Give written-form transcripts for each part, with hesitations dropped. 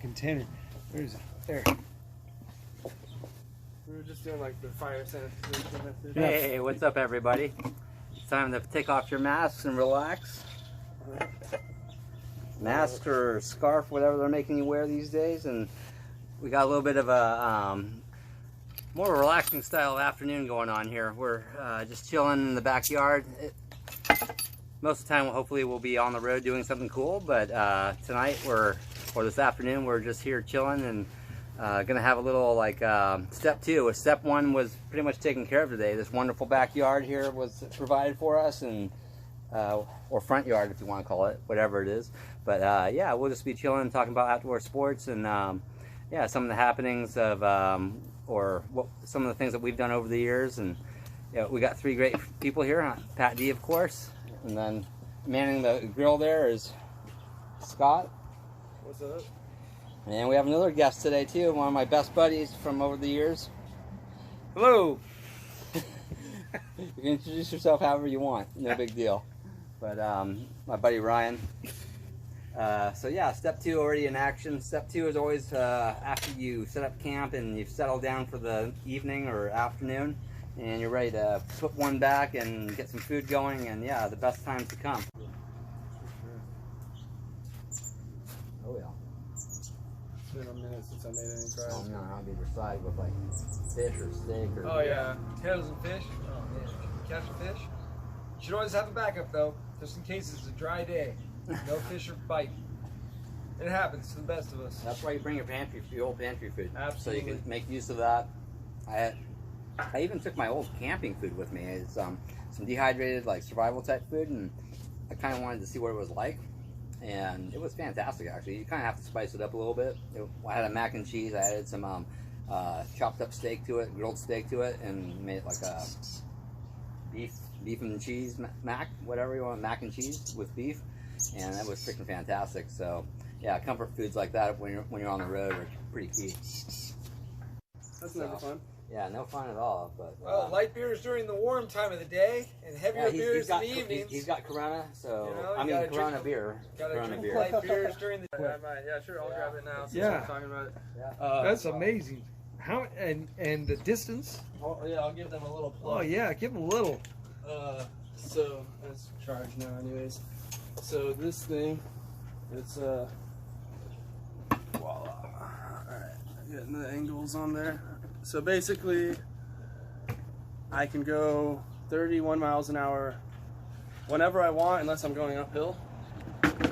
container. Where's it? There. We were just doing like the fire sanitization method. Hey, what's up everybody? It's time to take off your masks and relax. Mask or scarf, whatever they're making you wear these days, and we got a little bit of a more relaxing style of afternoon going on here. We're just chilling in the backyard. Most of the time, hopefully, we'll be on the road doing something cool, but tonight or this afternoon, we're just here chilling and gonna have a little like step two. Step one was pretty much taken care of today. This wonderful backyard here was provided for us, and or front yard if you want to call it, whatever it is. But yeah, we'll just be chilling, talking about outdoor sports and yeah, some of the happenings of or some of the things that we've done over the years. And yeah, we got three great people here. Pat D, of course, and then manning the grill there is Scott. What's up? And we have another guest today too, one of my best buddies from over the years. Hello. You can introduce yourself however you want, no big deal. But my buddy Ryan. So yeah, step two already in action. Step two is always after you set up camp and you've settled down for the evening or afternoon, and you're ready to put one back and get some food going, and yeah, the best time to come. Oh yeah. It's been a minute since I made any fries. Oh no, I'll be side with like fish or steak or. Oh yeah, potatoes and fish. Oh man, catch a fish. You should always have a backup though, just in case it's a dry day. No fish or bite. It happens to the best of us. That's why you bring your old pantry food. Absolutely. So you can make use of that. I even took my old camping food with me. It's some dehydrated like survival type food, and I kind of wanted to see what it was like, and it was fantastic actually. You kind of have to spice it up a little bit. I had a mac and cheese. I added some chopped up steak to it, grilled steak to it, and made it like a beef and cheese mac, whatever you want, mac and cheese with beef. And that was freaking fantastic. So yeah, comfort foods like that when you're on the road are pretty key. That's never fun. Yeah, no fun at all. But well, light beers during the warm time of the day, and heavier beers in the evenings. He's got Corona, so you know, I mean Corona beer. Gotta drink light beers during the. Yeah, sure, I'll grab it now. Since we're talking about it. Yeah. That's amazing. How and the distance? Oh yeah, I'll give them a little plug. Oh yeah, give them a little. So it's charged now, anyways. So this thing, it's voila. All right, getting the angles on there. So basically, I can go 31 miles an hour whenever I want, unless I'm going uphill.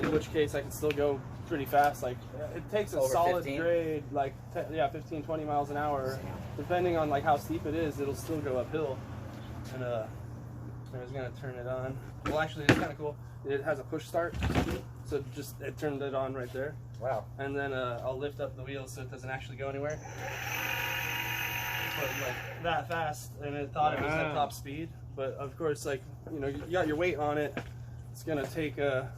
In which case, I can still go pretty fast. Like it takes a Over solid 15? grade, like 15, 20 miles an hour, depending on like how steep it is. It'll still go uphill. And I was gonna turn it on. Well, actually, it's kind of cool. It has a push start, so it turned it on right there. Wow. And then I'll lift up the wheels so it doesn't actually go anywhere. But like that fast, and it thought it was at top speed. But of course, like you know, you got your weight on it. It's gonna take a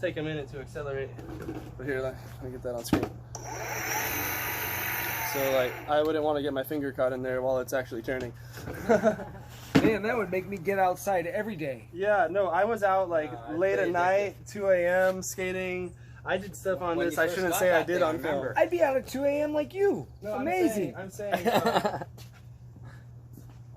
minute to accelerate. But here, let me get that on screen. So like, I wouldn't want to get my finger caught in there while it's actually turning. Man, that would make me get outside every day. Yeah, no, I was out like late at night, 2 a.m. skating. I did stuff on this I shouldn't say I did on film. I'd be out at 2 a.m. like you. No, amazing. I'm saying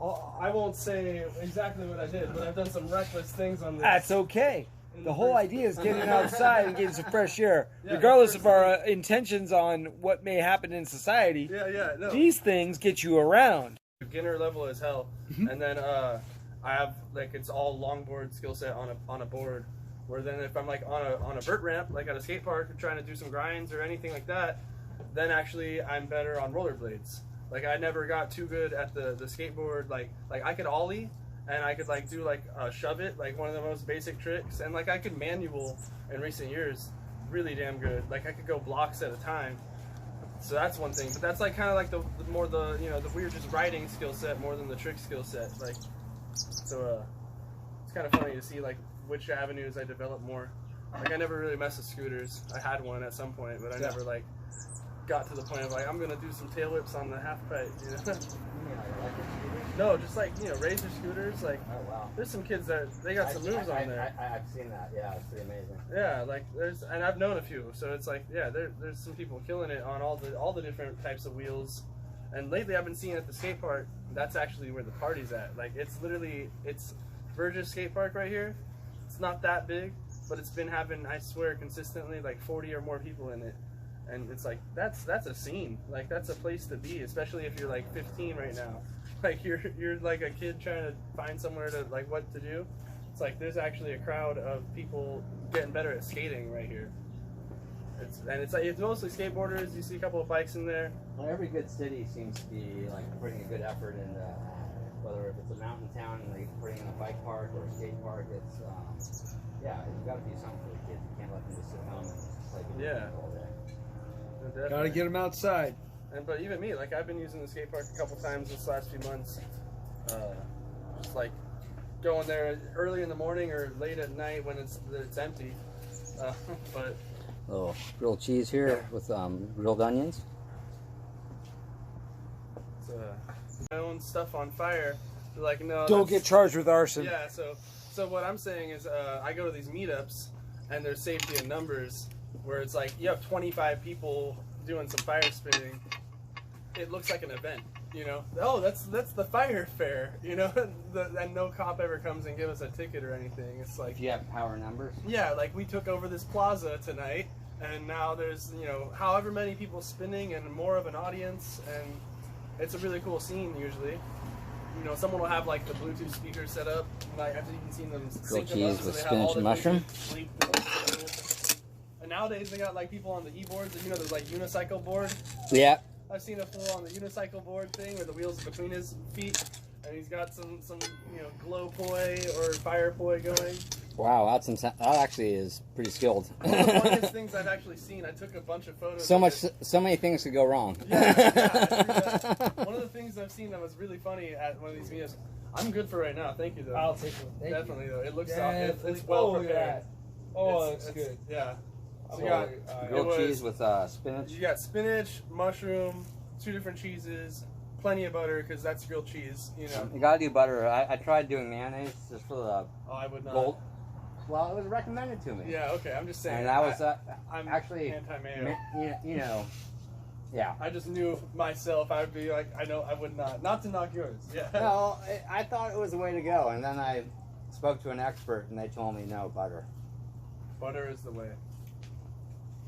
I won't say exactly what I did, but I've done some reckless things on this. That's okay. The whole idea is getting outside and getting some fresh air, regardless of our intentions on what may happen in society. Yeah, no. These things get you around. Beginner level as hell, and then I have like it's all longboard skill set on a board. Where then if I'm like on a vert ramp, like at a skate park, trying to do some grinds or anything like that, then actually I'm better on rollerblades. Like I never got too good at the skateboard. Like I could ollie, and I could like do like shove it, like one of the most basic tricks, and like I could manual in recent years, really damn good. Like I could go blocks at a time. So that's one thing, but that's like kind of like the weird just riding skill set more than the trick skill set. Like, so it's kind of funny to see like which avenues I develop more. Like I never really messed with scooters. I had one at some point, but I never like got to the point of like I'm gonna do some tail whips on the half pipe. You know? Yeah, electric scooters? No, just like razor scooters. Like Oh wow. there's some kids that they got some moves on there. I've seen that. Yeah, it's pretty amazing. Yeah, like and I've known a few. So it's like there's some people killing it on all the different types of wheels. And lately I've been seeing at the skate park. That's actually where the party's at. Like it's Burgess Skate Park right here. It's not that big, but it's been having, I swear, consistently like 40 or more people in it. And it's like that's a scene. Like that's a place to be, especially if you're like 15 right now. Like you're like a kid trying to find somewhere to like what to do. It's like there's actually a crowd of people getting better at skating right here. It's mostly skateboarders. You see a couple of bikes in there. Well, every good city seems to be like putting a good effort in whether if it's a mountain town and they putting in a bike park or a skate park. It's you've got to do something for the kids. You can't let them just sit home and play video games all day. Gotta get them outside. But even me, like I've been using the skate park a couple times this last few months. Just like going there early in the morning or late at night when it's empty. But little grilled cheese here with grilled onions. My own stuff on fire. They're like, no. Don't get charged with arson. Yeah. So what I'm saying is, I go to these meetups, and there's safety in numbers, where it's like you have 25 people doing some fire spinning. It looks like an event, you know. Oh, that's the fire fair, you know. And no cop ever comes and gives us a ticket or anything. It's like, if you have power numbers. Yeah, like we took over this plaza tonight, and now there's however many people spinning and more of an audience, and it's a really cool scene usually. Someone will have like the Bluetooth speakers set up. Like I've even seen them sync them up, cheese with so they have all spinach and the mushroom. Bluetooth linked. And nowadays they got like people on the e-boards, and there's like unicycle board. Yeah. I've seen a fool on the unicycle board thing with the wheels between his feet, and he's got some glow poi or fire poi going. Wow, that actually is pretty skilled. One of the funniest things I've actually seen. I took a bunch of photos. So many things could go wrong. Yeah. One of the things I've seen that was really funny at one of these meetups. I'm good for right now. Thank you though. I'll take one. Definitely though. It looks it's well well prepared. Oh, it's good. Yeah. So you got grilled cheese with spinach. You got spinach, mushroom, 2 different cheeses, plenty of butter because that's grilled cheese. You gotta do butter. I tried doing mayonnaise just for the Oh, I would not. gold. Well, it was recommended to me. Yeah. Okay. I'm just saying. And that was I'm actually anti-mayo. Yeah. I just knew myself. I would be like, I know I would not. Not to knock yours. Yeah. No, I thought it was the way to go, and then I spoke to an expert, and they told me no, butter. Butter is the way.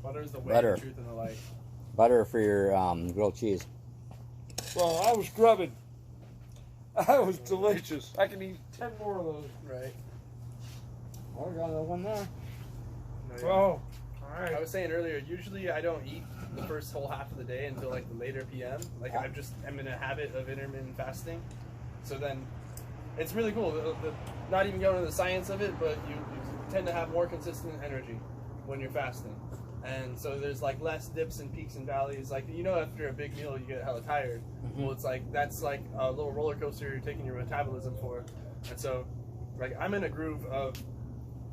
Butter is the way. Butter. The truth and the light. Butter for your grilled cheese. Well, I was grubbing. That was delicious. I can eat 10 more of those. Right. Oh, we got another one there. No, yeah. Oh, all I right. was saying earlier, usually I don't eat the first whole half of the day until like the later PM. Like I'm in a habit of intermittent fasting. So then it's really cool. Not even going into the science of it, but you tend to have more consistent energy when you're fasting. And so there's like less dips and peaks and valleys. Like, after a big meal, you get hella tired. Mm-hmm. Well, it's like, that's like a little roller coaster you're taking your metabolism for. And so, like, I'm in a groove of,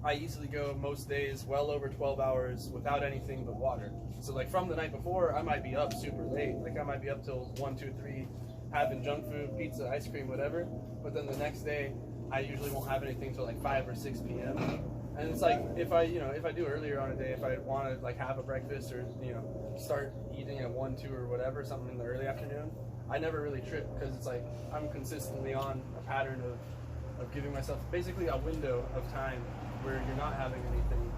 I easily go most days well over 12 hours without anything but water. So like from the night before, I might be up super late. Like I might be up till 1, 2, 3, having junk food, pizza, ice cream, whatever. But then the next day, I usually won't have anything till like 5 or 6 p.m. And it's like if I do earlier on a day, if I want to like have a breakfast or start eating at 1, 2 or whatever, something in the early afternoon, I never really trip because it's like I'm consistently on a pattern of giving myself basically a window of time where you're not having anything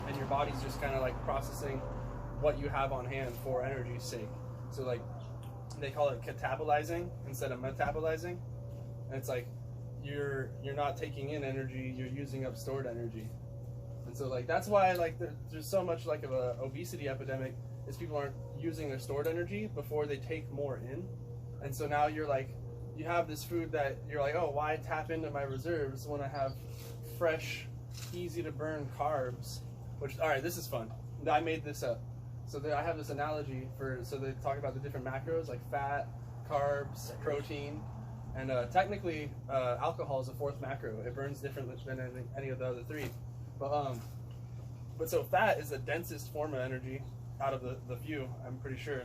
and your body's just kind of like processing what you have on hand for energy's sake. So like they call it catabolizing instead of metabolizing, and it's like you're not taking in energy, you're using up stored energy. And so like that's why like there's so much like of a obesity epidemic is people aren't using their stored energy before they take more in. And so now you're like, you have this food that you're like, oh, why tap into my reserves when I have fresh, easy to burn carbs? Which, all right, this is fun. I made this up. So I have this analogy so they talk about the different macros like fat, carbs, protein, and technically alcohol is the 4th macro. It burns differently than any of the other 3. But so fat is the densest form of energy, out of the view, I'm pretty sure,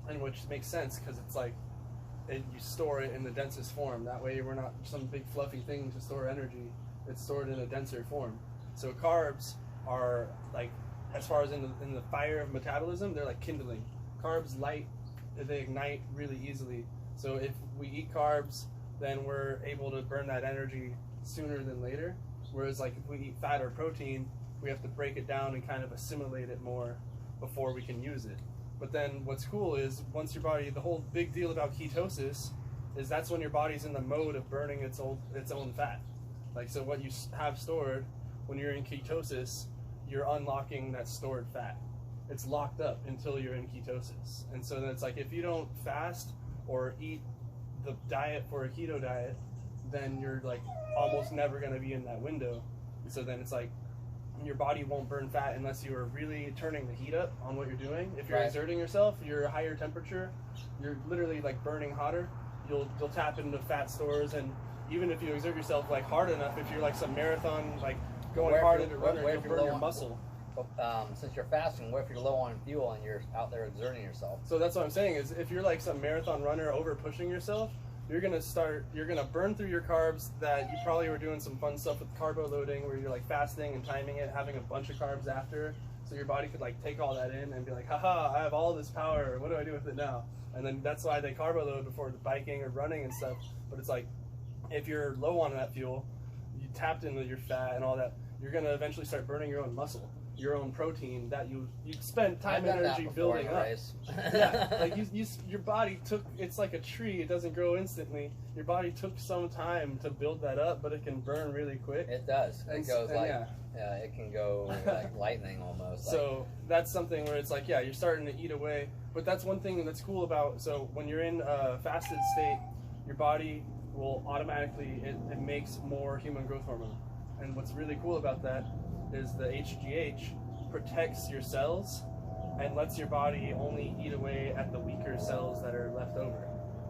and which makes sense because it's like you store it in the densest form. That way we're not some big fluffy thing to store energy. It's stored in a denser form. So carbs are like, as far as in the fire of metabolism, they're like kindling. Carbs light, they ignite really easily. So if we eat carbs, then we're able to burn that energy sooner than later. Whereas like if we eat fat or protein, we have to break it down and kind of assimilate it more before we can use it. But then what's cool is once your body, the whole big deal about ketosis is that's when your body's in the mode of burning its own fat. Like, so what you have stored when you're in ketosis, you're unlocking that stored fat. It's locked up until you're in ketosis. And so then it's like if you don't fast or eat the diet for a keto diet, then you're like almost never going to be in that window. And so then it's like your body won't burn fat unless you are really turning the heat up on what you're doing. If you're exerting yourself, you're a higher temperature, you're literally like burning hotter, you'll tap into fat stores. And even if you exert yourself like hard enough, if you're like some marathon, like going hard into runner, you'll burn your muscle. Since you're fasting, what if you're low on fuel and you're out there exerting yourself? So that's what I'm saying is if you're like some marathon runner over pushing yourself, you're gonna burn through your carbs that you probably were doing some fun stuff with carbo loading where you're like fasting and timing it, having a bunch of carbs after, so your body could like take all that in and be like, haha, I have all this power, what do I do with it now? And then that's why they carbo load before the biking or running and stuff. But it's like, if you're low on that fuel, you tapped into your fat and all that, you're gonna eventually start burning your own muscle, your own protein that you spend time and energy building up. Yeah, like your body took, it's like a tree, it doesn't grow instantly. Your body took some time to build that up, but it can burn really quick. It does. It goes like, it can go like lightning almost. So that's something where it's like, yeah, you're starting to eat away. But that's one thing that's cool about, so when you're in a fasted state, your body will automatically, it makes more human growth hormone. And what's really cool about that is the HGH protects your cells and lets your body only eat away at the weaker cells that are left over.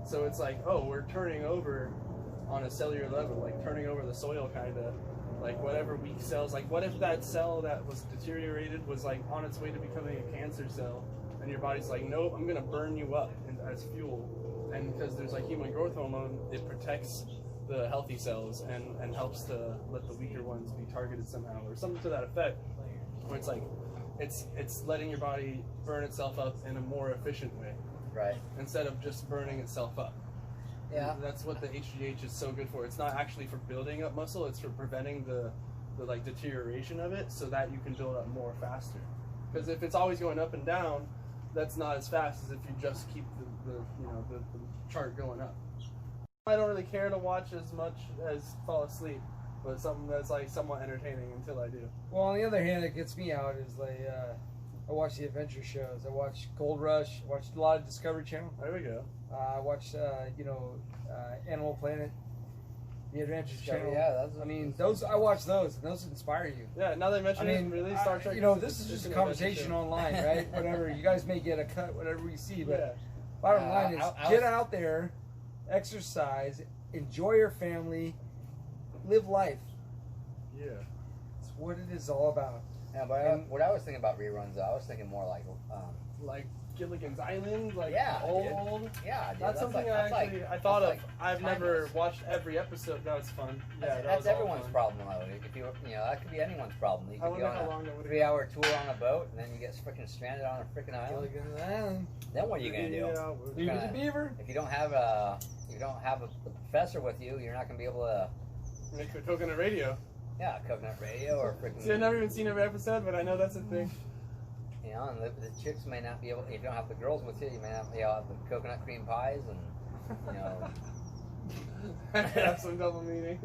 So it's like, oh, we're turning over on a cellular level, like turning over the soil kind of, like whatever weak cells, like what if that cell that was deteriorated was like on its way to becoming a cancer cell, and your body's like, nope, I'm gonna burn you up as fuel. And because there's like human growth hormone, it protects the healthy cells and helps to let the weaker ones be targeted somehow, or something to that effect, where it's like it's letting your body burn itself up in a more efficient way, right, instead of just burning itself up. Yeah, and that's what the HGH is so good for. It's not actually for building up muscle, it's for preventing the like deterioration of it, so that you can build up more faster. Because if it's always going up and down, that's not as fast as if you just keep the chart going up. I don't really care to watch as much as fall asleep, but something that's like somewhat entertaining until I do. Well, on the other hand, it gets me out is like I watch the adventure shows. I watch Gold Rush. I watched a lot of Discovery Channel. There we go. I watched Animal Planet, the Adventure Channel. Yeah, those I watch those, and those inspire you. Yeah, now they mention it, really Star Trek. This is just a conversation online, right? Whatever, you guys may get a cut, whatever we see, but yeah. Bottom line is get out there, exercise, enjoy your family, live life. Yeah. It's what it is all about. Yeah, but what I was thinking about reruns, I was thinking more like Gilligan's Island, like yeah, old. Yeah, dude, that's something I thought of. I've never watched every episode. No, it's fun. Yeah, that's everyone's problem though. If you that could be anyone's problem. You could be on a 3-hour tour on a boat, and then you get freaking stranded on a freaking island. Gilligan's Island. Then what are you gonna do? Leave the beaver. If you don't have a professor with you, you're not gonna be able to make a coconut radio. Yeah, coconut radio or freaking. See, I've never even seen every episode, but I know that's a thing. You know, and the chicks may not be able. If you don't have the girls with you, you may not be able to have the coconut cream pies, and have some double meaning.